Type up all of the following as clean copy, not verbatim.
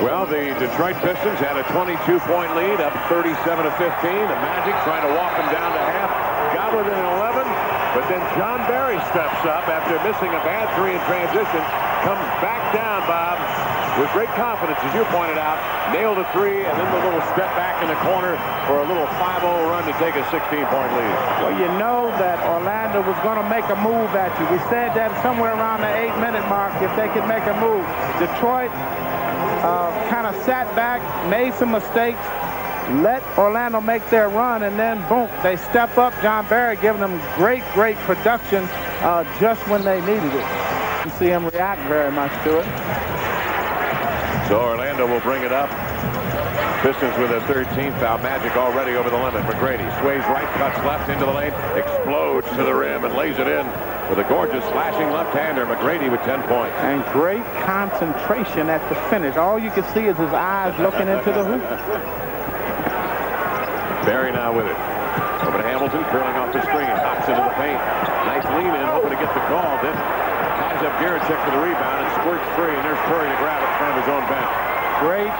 Well, the Detroit Pistons had a 22-point lead, up 37-15. The Magic trying to walk them down to half. Got within 11, but then John Barry steps up after missing a bad three in transition. Comes back down, Bob, with great confidence, as you pointed out. Nailed a three, and then the little step back in the corner for a little 5-0 run to take a 16-point lead. Well, you know that Orlando was going to make a move at you. We said that somewhere around the 8-minute mark, if they could make a move. Detroit kind of sat back, made some mistakes, let Orlando make their run, and then boom, they step up. John Barry giving them great production just when they needed it. You see him react very much to it. So Orlando will bring it up. Pistons with a 13th foul. Magic already over the limit. McGrady sways right, cuts left into the lane, explodes to the rim and lays it in with a gorgeous slashing left-hander. McGrady with 10 points. And great concentration at the finish. All you can see is his eyes looking into the hoop. Barry now with it. Over to Hamilton, curling off the screen. Hops into the paint. Nice lean in, hoping to get the call. Then ties up Garrett, check for the rebound, and squirts free. And there's Curry to grab it in front of his own bench. Great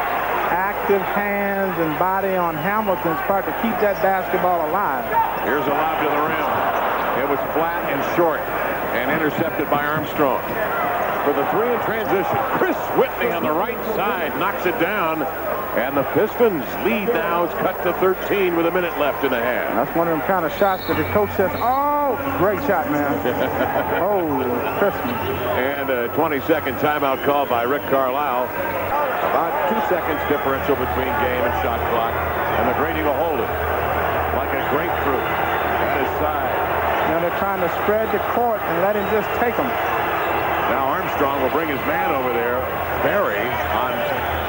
active hands and body on Hamilton's part to keep that basketball alive. Here's a lob to the rim. It was flat and short and intercepted by Armstrong. For the three in transition, Chris Whitney on the right side knocks it down. And the Pistons lead now is cut to 13 with a minute left in the half. That's one of them kind of shots that the coach says, oh, great shot, man. Holy Christmas. And a 20-second timeout called by Rick Carlisle. About 2 seconds differential between game and shot clock. And McGrady will hold it like a grapefruit at his side. Now they're trying to spread the court and let him just take them. Now Armstrong will bring his man over there. Barry on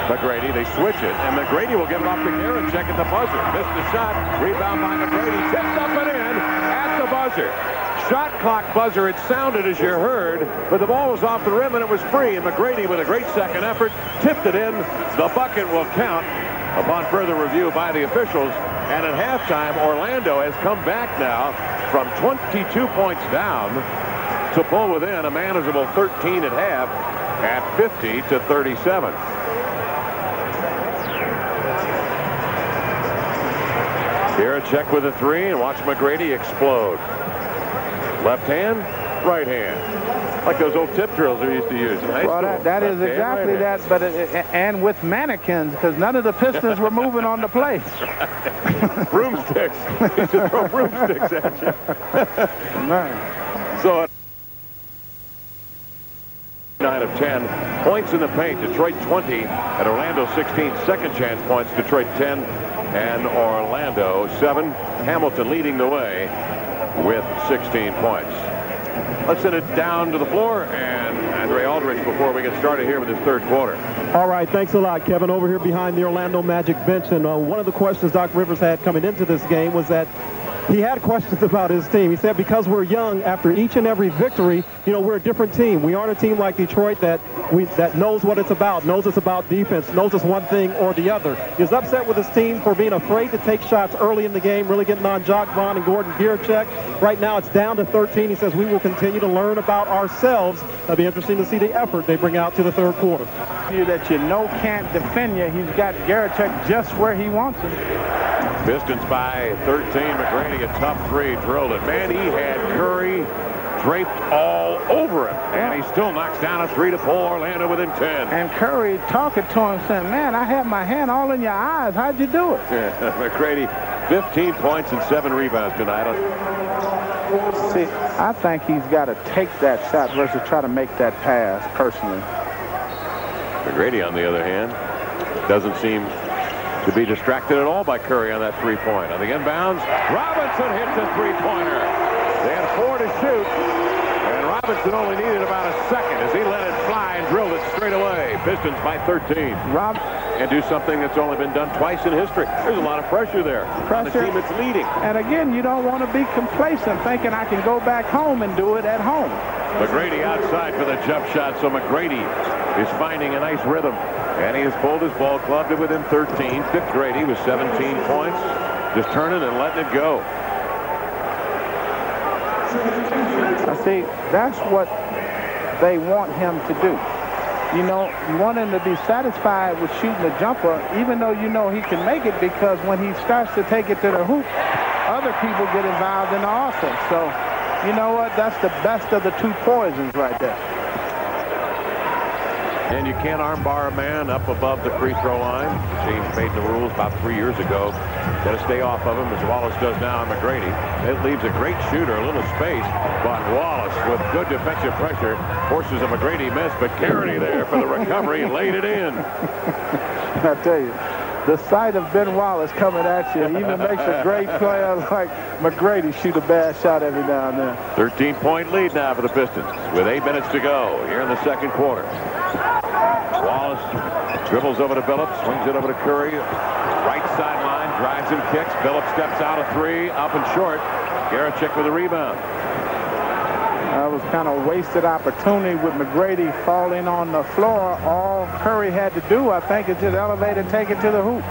McGrady. They switch it, and McGrady will give it off to Garrett. Check at the buzzer. Missed the shot. Rebound by McGrady. Tipped up and in at the buzzer. Shot clock buzzer. It sounded as you heard, but the ball was off the rim and it was free. And McGrady, with a great second effort, tipped it in. The bucket will count upon further review by the officials. And at halftime, Orlando has come back now from 22 points down to pull within a manageable 13 at half at 50-37. Garrett check with a three, and watch McGrady explode. Left hand, right hand. Like those old tip drills we used to use in high school. Well, that is exactly that, but and with mannequins, because none of the Pistons were moving on the place. Broomsticks. He used to throw broomsticks at you. Man. So 9 of 10 points in the paint. Detroit 20 and Orlando 16. Second chance points. Detroit 10 and Orlando 7. Hamilton leading the way with 16 points. Let's send it down to the floor, and Andre Aldridge before we get started here with his third quarter. All right, thanks a lot, Kevin. Over here behind the Orlando Magic bench, and one of the questions Doc Rivers had coming into this game was that he had questions about his team. He said because we're young, after each and every victory, you know, we're a different team. We aren't a team like Detroit that knows what it's about, knows it's about defense, knows it's one thing or the other. He was upset with his team for being afraid to take shots early in the game, really getting on Jock Vaughn and Gordon Gierczek. Right now it's down to 13. He says we will continue to learn about ourselves. It'll be interesting to see the effort they bring out to the third quarter. You that you know can't defend you. He's got Gierczek just where he wants him. Pistons by 13. McGrady, a tough three, drilled it. Man, he had Curry draped all over him, and he still knocks down a three to pull Orlando within 10. And Curry talking to him saying, man, I have my hand all in your eyes. How'd you do it? McGrady, 15 points and 7 rebounds tonight. See, I think he's got to take that shot versus try to make that pass, personally. McGrady, on the other hand, doesn't seem to be distracted at all by Curry on that three-point. On the inbounds, Robinson hits a three-pointer. They had 4 to shoot, and Robinson only needed about a second as he let it fly and drilled it straight away. Pistons by 13. And do something that's only been done twice in history. There's a lot of pressure there on the team that's leading. And again, you don't want to be complacent thinking I can go back home and do it at home. McGrady outside for the jump shot, so McGrady is finding a nice rhythm. And he has pulled his ball club to within 13. Fifth grade, he was 17 points. Just turning and letting it go. See, that's what they want him to do. you know, you want him to be satisfied with shooting the jumper, even though you know he can make it, because when he starts to take it to the hoop, other people get involved in the offense. So, you know what? That's the best of the two poisons right there. And you can't armbar a man up above the free throw line. Change made the rules about 3 years ago. Got to stay off of him, as Wallace does now on McGrady. It leaves a great shooter, a little space, but Wallace, with good defensive pressure, forces a McGrady miss, but Carity there for the recovery, laid it in. I tell you, the sight of Ben Wallace coming at you even makes a great player like McGrady shoot a bad shot every now and then. 13-point lead now for the Pistons with 8 minutes to go here in the second quarter. Wallace dribbles over to Billups, swings it over to Curry. Right sideline, drives and kicks. Billups steps out of three, up and short. Garicek with a rebound. That was kind of a wasted opportunity with McGrady falling on the floor. All Curry had to do, I think, is just elevate and take it to the hoop.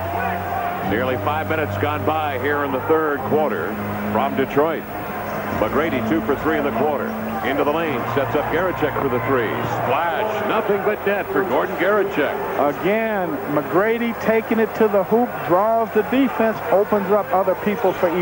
Nearly 5 minutes gone by here in the third quarter from Detroit. McGrady 2 for 3 in the quarter. Into the lane, sets up Garicek for the three. Splash, nothing but net for Gordon Garicek. Again, McGrady taking it to the hoop, draws the defense, opens up other people for easy.